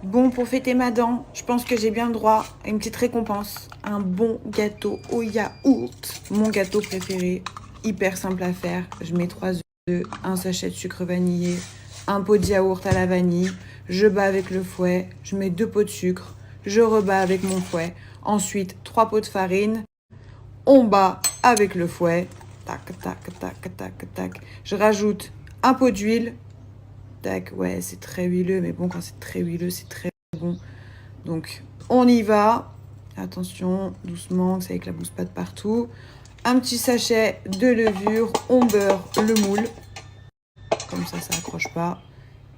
Bon, pour fêter ma dent, je pense que j'ai bien le droit à une petite récompense. Un bon gâteau au yaourt. Mon gâteau préféré, hyper simple à faire. Je mets 3 œufs, un sachet de sucre vanillé, un pot de yaourt à la vanille. Je bats avec le fouet. Je mets 2 pots de sucre. Je rebats avec mon fouet. Ensuite, 3 pots de farine. On bat avec le fouet. Tac, tac, tac, tac, tac. Je rajoute un pot d'huile. Tac, ouais, c'est très huileux, mais bon, quand c'est très huileux, c'est très bon. Donc, on y va. Attention, doucement, que ça éclabousse pas de partout. Un petit sachet de levure, on beurre le moule. Comme ça accroche pas.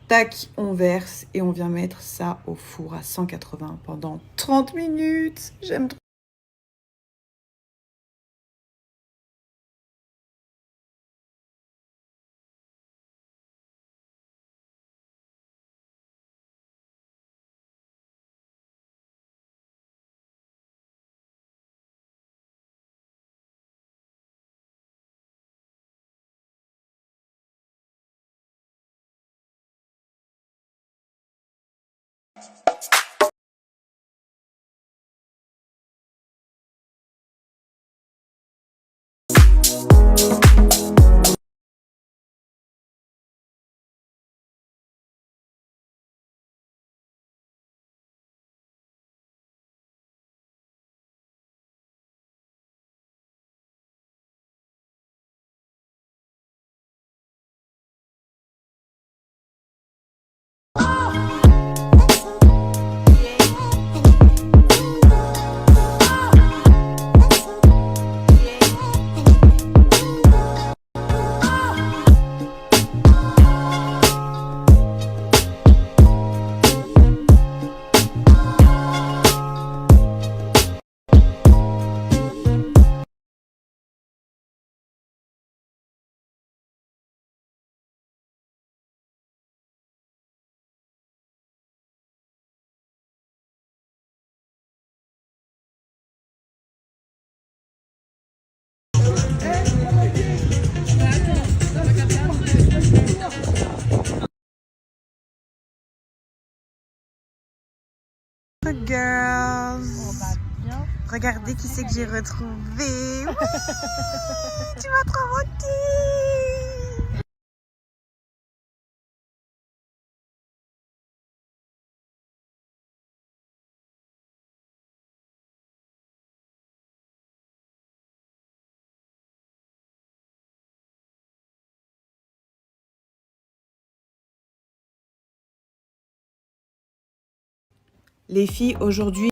Tac, on verse et on vient mettre ça au four à 180 pendant 30 minutes. J'aime trop. Girls, regardez qui c'est que j'ai retrouvé. Tu m'as trop moqué. Les filles, aujourd'hui,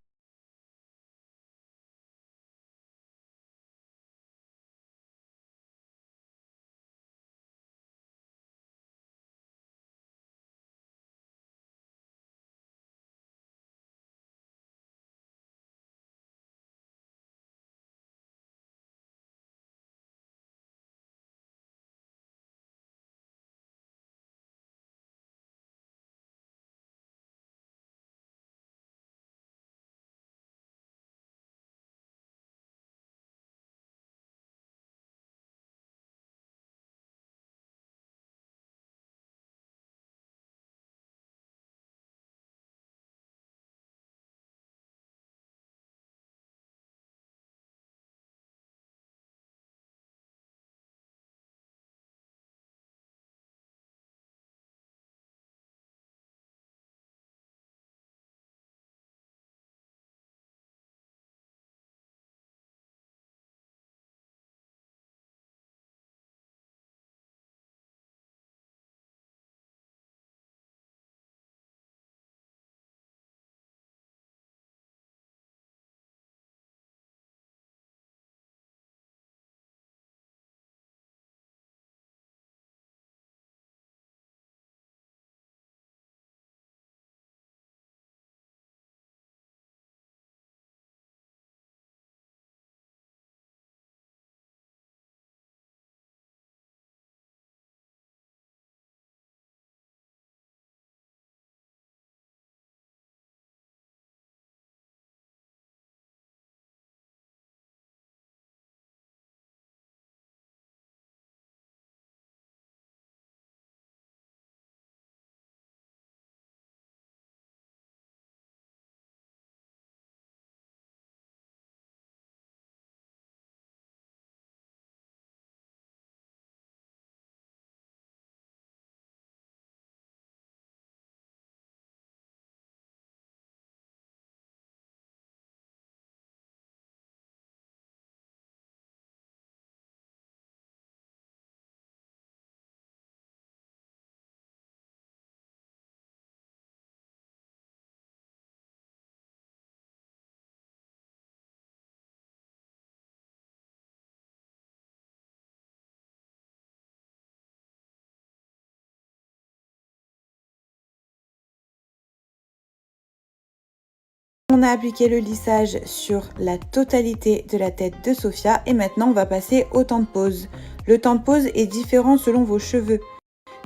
On a appliqué le lissage sur la totalité de la tête de Sophia et maintenant on va passer au temps de pose. Le temps de pose est différent selon vos cheveux.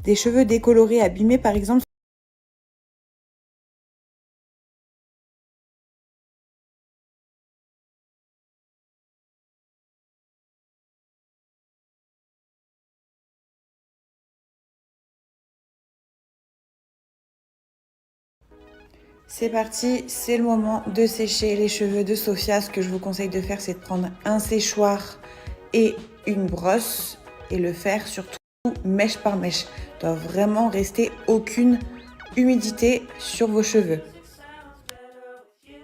Des cheveux décolorés, abîmés par exemple. C'est parti, c'est le moment de sécher les cheveux de Sophia. Ce que je vous conseille de faire, c'est de prendre un séchoir et une brosse et le faire surtout mèche par mèche. Il doit vraiment rester aucune humidité sur vos cheveux.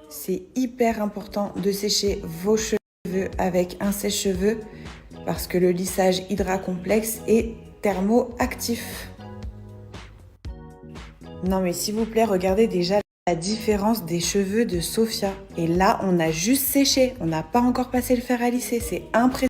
C'est hyper important de sécher vos cheveux avec un sèche-cheveux parce que le lissage Hydra Complex est thermoactif. Non mais s'il vous plaît, regardez déjà la différence des cheveux de Sophia. Et là, on a juste séché, on n'a pas encore passé le fer à lisser, c'est impressionnant.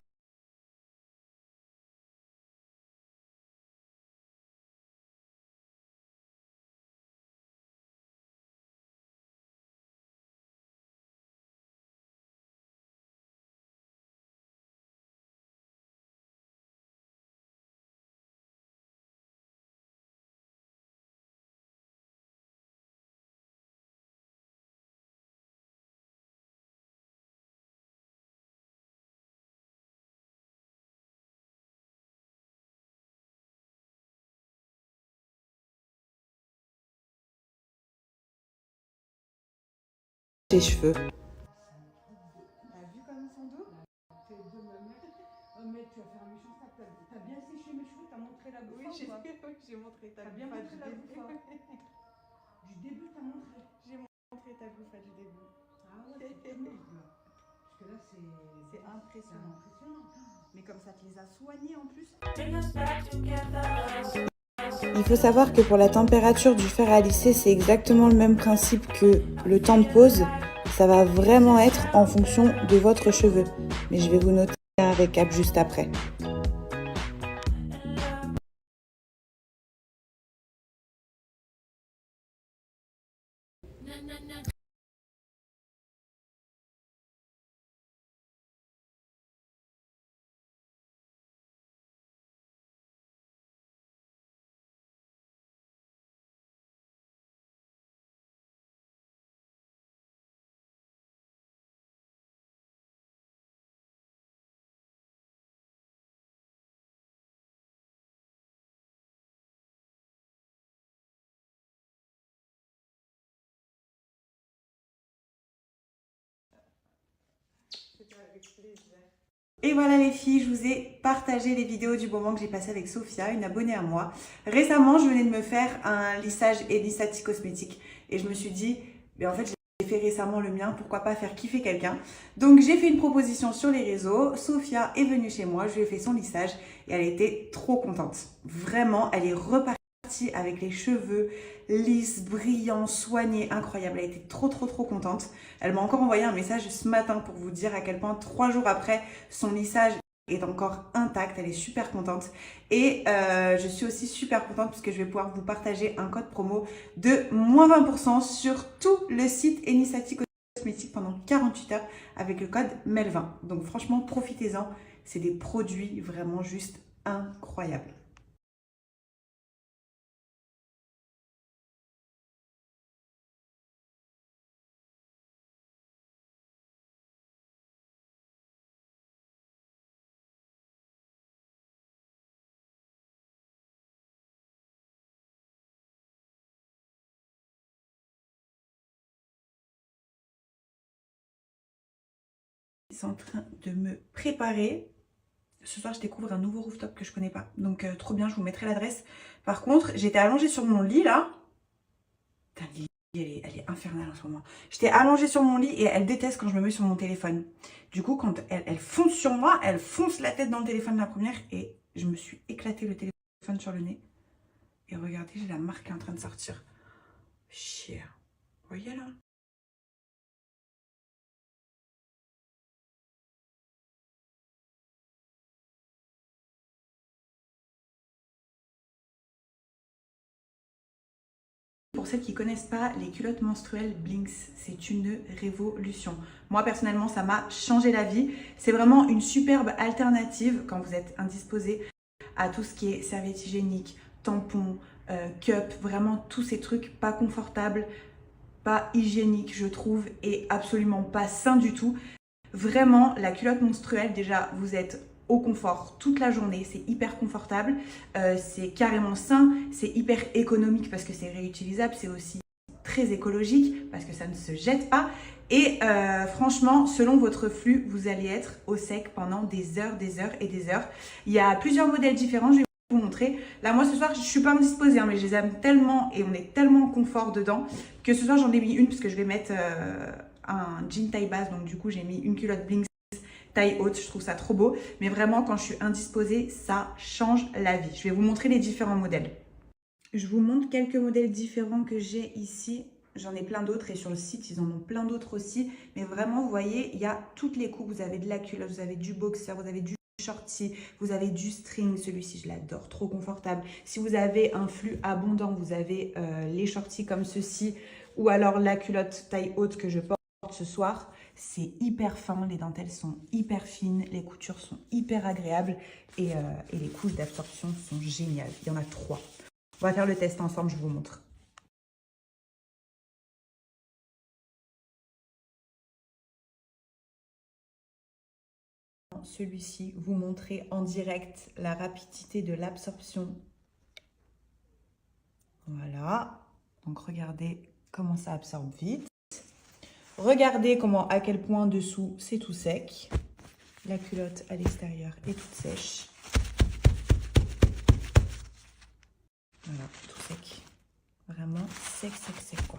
Les cheveux. T'as vu comme ils sont doux? T'es de ma mère. Oh mec, tu vas faire un méchant sac. T'as bien séché mes cheveux, t'as montré la bouffe. Oui, j'ai montré ta T'as bien bouffade montré la bouffe. Du début, t'as montré. J'ai montré ta bouffade du début. Ah ouais, c'est tout noir, là. Parce que là, C'est impressionnant. Mais comme ça te les a soignés en plus. Il faut savoir que pour la température du fer à lisser, c'est exactement le même principe que le temps de pose. Ça va vraiment être en fonction de votre cheveu. Mais je vais vous noter un récap juste après. Et voilà les filles, je vous ai partagé les vidéos du moment que j'ai passé avec Sophia, une abonnée à moi. Récemment, je venais de me faire un lissage Elisati cosmétique et je me suis dit, mais en fait, j'ai fait récemment le mien, pourquoi pas faire kiffer quelqu'un. Donc j'ai fait une proposition sur les réseaux, Sophia est venue chez moi, je lui ai fait son lissage et elle était trop contente. Vraiment, elle est repartie avec les cheveux lisses, brillants, soignés, incroyable. Elle était trop contente. Elle m'a encore envoyé un message ce matin pour vous dire à quel point 3 jours après, son lissage est encore intact. Elle est super contente. Et je suis aussi super contente parce que je vais pouvoir vous partager un code promo de moins 20% sur tout le site Enisati Cosmétique pendant 48 heures avec le code MEL20. Donc franchement, profitez-en. C'est des produits vraiment juste incroyables. Ils sont en train de me préparer. Ce soir, je découvre un nouveau rooftop que je connais pas. Donc, trop bien, je vous mettrai l'adresse. Par contre, j'étais allongée sur mon lit, là. Putain, le lit, elle est infernale en ce moment. J'étais allongée sur mon lit et elle déteste quand je me mets sur mon téléphone. Du coup, quand elle fonce sur moi, elle fonce la tête dans le téléphone la première et je me suis éclaté le téléphone sur le nez. Et regardez, j'ai la marque qui est en train de sortir. Chier. Vous voyez là? pour celles qui ne connaissent pas, les culottes menstruelles Blinks, c'est une révolution. Moi, personnellement, ça m'a changé la vie. C'est vraiment une superbe alternative quand vous êtes indisposé à tout ce qui est serviette hygiénique, tampons, cup, vraiment tous ces trucs pas confortables, pas hygiéniques, je trouve, et absolument pas sains du tout. Vraiment, la culotte menstruelle, déjà, vous êtes au confort toute la journée, c'est hyper confortable, c'est carrément sain, c'est hyper économique parce que c'est réutilisable, c'est aussi très écologique parce que ça ne se jette pas et franchement, selon votre flux, vous allez être au sec pendant des heures et des heures. Il y a plusieurs modèles différents, je vais vous montrer. Là, moi, ce soir, je ne suis pas indisposée, hein, mais je les aime tellement et on est tellement confort dedans que ce soir, j'en ai mis une parce que je vais mettre un jean taille basse, donc du coup, j'ai mis une culotte Blinks taille haute, je trouve ça trop beau, mais vraiment quand je suis indisposée, ça change la vie. Je vais vous montrer les différents modèles. Je vous montre quelques modèles différents que j'ai ici. J'en ai plein d'autres et sur le site, ils en ont plein d'autres aussi. Mais vraiment, vous voyez, il y a toutes les coupes. Vous avez de la culotte, vous avez du boxer, vous avez du shorty, vous avez du string. Celui-ci, je l'adore, trop confortable. Si vous avez un flux abondant, vous avez les shorties comme ceci ou alors la culotte taille haute que je porte ce soir. C'est hyper fin, les dentelles sont hyper fines, les coutures sont hyper agréables et les couches d'absorption sont géniales. Il y en a 3. On va faire le test ensemble, je vous montre. Celui-ci, vous montrer en direct la rapidité de l'absorption. Voilà, donc regardez comment ça absorbe vite. Regardez à quel point dessous c'est tout sec. La culotte à l'extérieur est toute sèche. Voilà, tout sec. Vraiment sec, sec, sec, quoi.